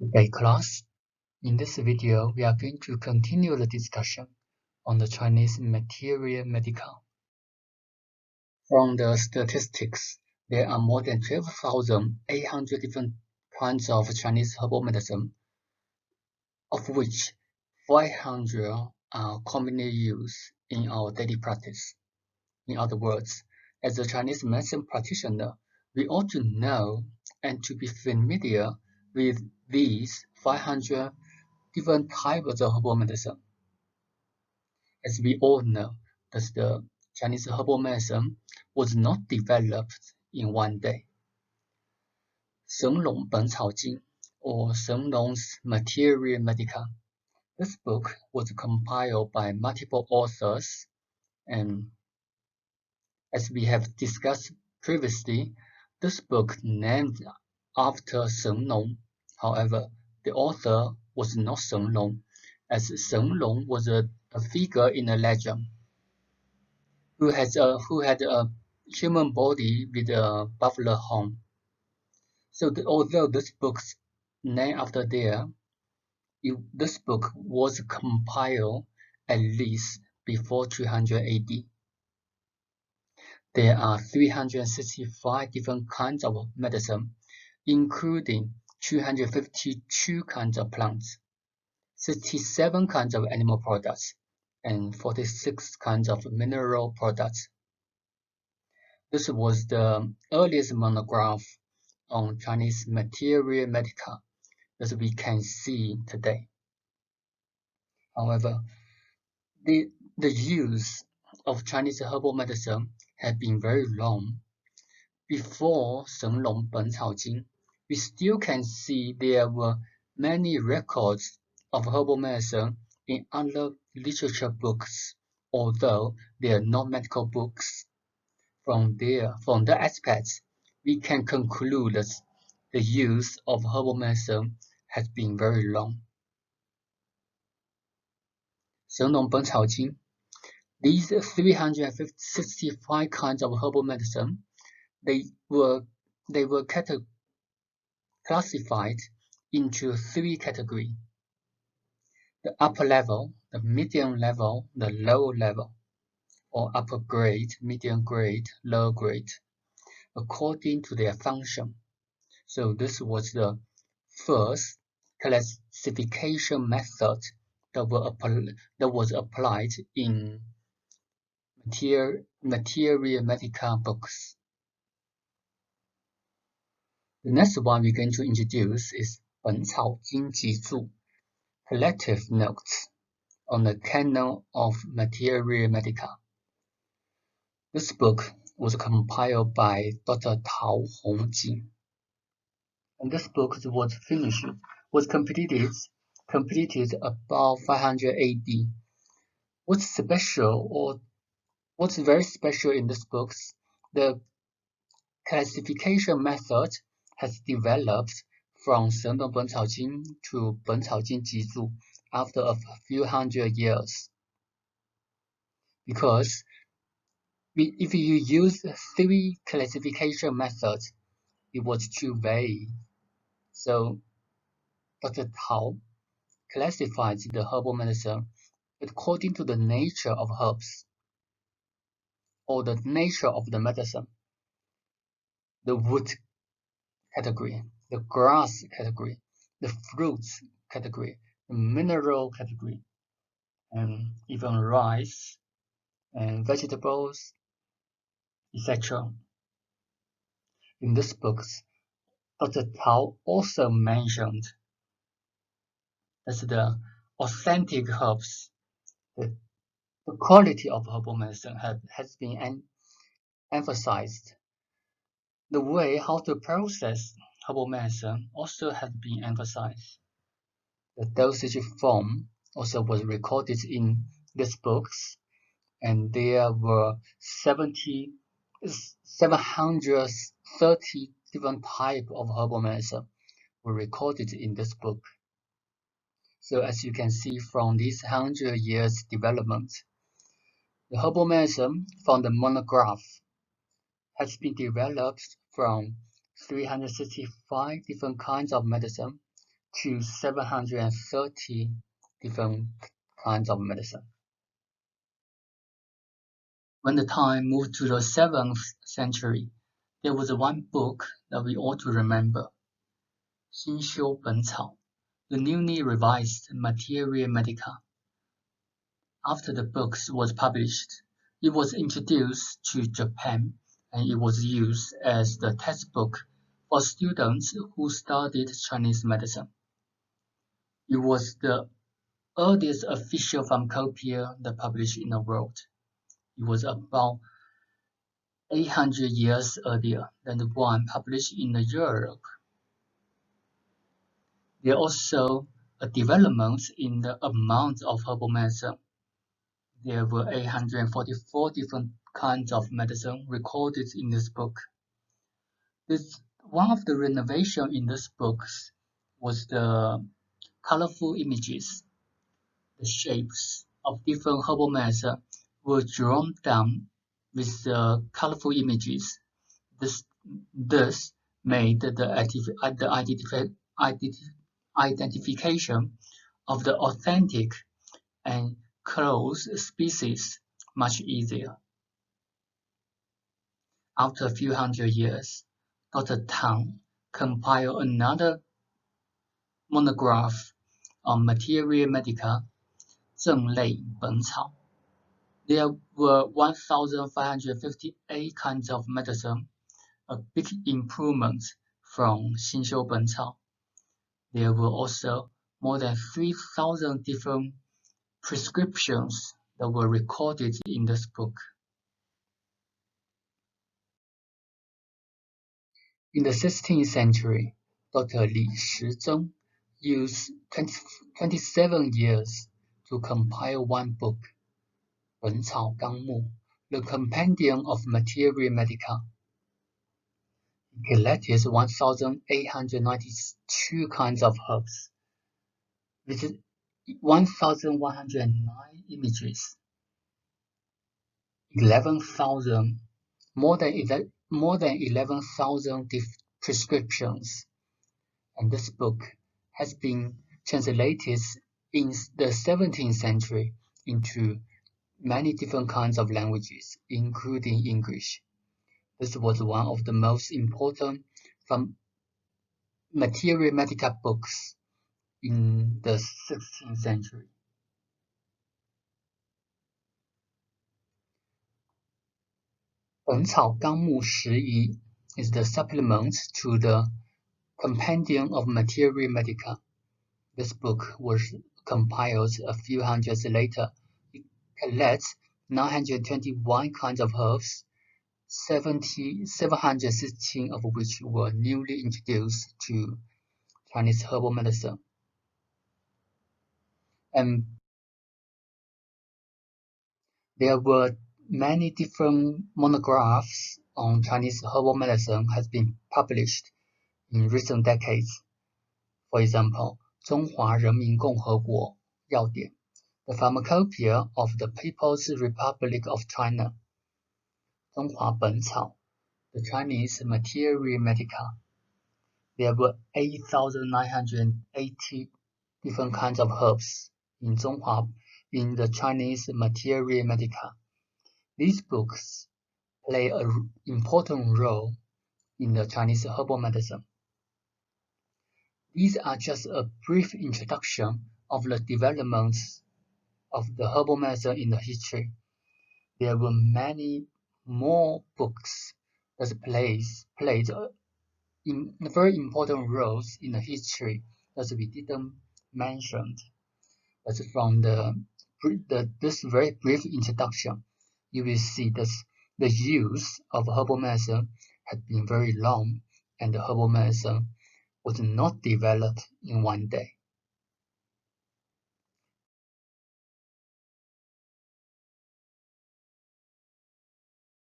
Okay, class. In this video, we are going to continue the discussion on the Chinese materia medica. From the statistics, there are more than 12,800 different kinds of Chinese herbal medicine, of which 500 are commonly used in our daily practice. In other words, as a Chinese medicine practitioner, we ought to know and to be familiar with these 500 different types of herbal medicine. As we all know, that the Chinese herbal medicine was not developed in one day. 神农本草经 or Shen Nong's Materia Medica. This book was compiled by multiple authors, and as we have discussed previously, this book named after Shen Nong. However, the author was not Shen Nong, as Shen Nong was a figure in a legend who had a human body with a buffalo horn. So although this book's named after this book was compiled at least before 200 AD. There are 365 different kinds of medicine, including 252 kinds of plants, 67 kinds of animal products, and 46 kinds of mineral products. This was the earliest monograph on Chinese materia medica that we can see today. However, the use of Chinese herbal medicine had been very long. Before Shen Nong Ben Cao Jing, we still can see there were many records of herbal medicine in other literature books, although they are not medical books. From the aspects, we can conclude that the use of herbal medicine has been very long. 神农本草经 These 365 kinds of herbal medicine, they were classified into 3 categories: the upper level, the medium level, the lower level, or upper grade, medium grade, lower grade, according to their function. So this was the first classification method that was applied in materia medica books. The next one we're going to introduce is 本草经集注 Collective Notes on the Canon of Materia Medica. This book was compiled by Dr. Tao Hongjing. And this book was completed about 500 AD. What's very special in this book, the classification method has developed from 神农本草经 to 本草经集注 after a few hundred years. Because if you use 3 classification methods, it was too vague. So Dr. Tao classified the herbal medicine according to the nature of herbs, or the nature of the medicine, the wood category, the grass category, the fruits category, the mineral category, and even rice and vegetables, etc. In this book, Dr. Tao also mentioned that the authentic herbs, the quality of herbal medicine has been emphasized. The way how to process herbal medicine also has been emphasized. The dosage form also was recorded in these books, and there were 730 different types of herbal medicine were recorded in this book. So as you can see from these 100 years development, the herbal medicine from the monograph has been developed from 365 different kinds of medicine to 730 different kinds of medicine. When the time moved to the 7th century, there was one book that we ought to remember, 新修本草, the newly revised Materia Medica. After the book was published, it was introduced to Japan and it was used as the textbook for students who studied Chinese medicine. It was the earliest official pharmacopoeia that published in the world. It was about 800 years earlier than the one published in Europe. There are also a development in the amount of herbal medicine. There were 844 different kinds of medicine recorded in this book. One of the renovations in this book was the colorful images. The shapes of different herbal medicine were drawn down with the colorful images. This made the identification of the authentic and close species much easier. After a few hundred years, Dr. Tang compiled another monograph on Materia Medica, 正类本草. There were 1,558 kinds of medicine, a big improvement from 新修本草. There were also more than 3,000 different prescriptions that were recorded in this book. In the 16th century, Dr. Li Shizheng used 27 years to compile one book, 本草纲目, the Compendium of Materia Medica. He collected 1,892 kinds of herbs, with 1,109 images, 11,000, more than 11,000 prescriptions, and this book has been translated in the 17th century into many different kinds of languages, including English. This was one of the most important Materia Medica books in the 16th century.《本草纲目拾遗》is the supplement to the Compendium of Materia Medica. This book was compiled a few hundreds later. It collects 921 kinds of herbs, 716 of which were newly introduced to Chinese herbal medicine. And there were many different monographs on Chinese herbal medicine has been published in recent decades. For example, 中华人民共和国要点, the Pharmacopoeia of the People's Republic of China, 中华本草, the Chinese Materia Medica. There were 8,980 different kinds of herbs in the Chinese Materia Medica. These books play an important role in the Chinese herbal medicine. These are just a brief introduction of the developments of the herbal medicine in the history. There were many more books that played very important roles in the history that we didn't mention. But from this very brief introduction, you will see that the use of herbal medicine had been very long, and the herbal medicine was not developed in one day.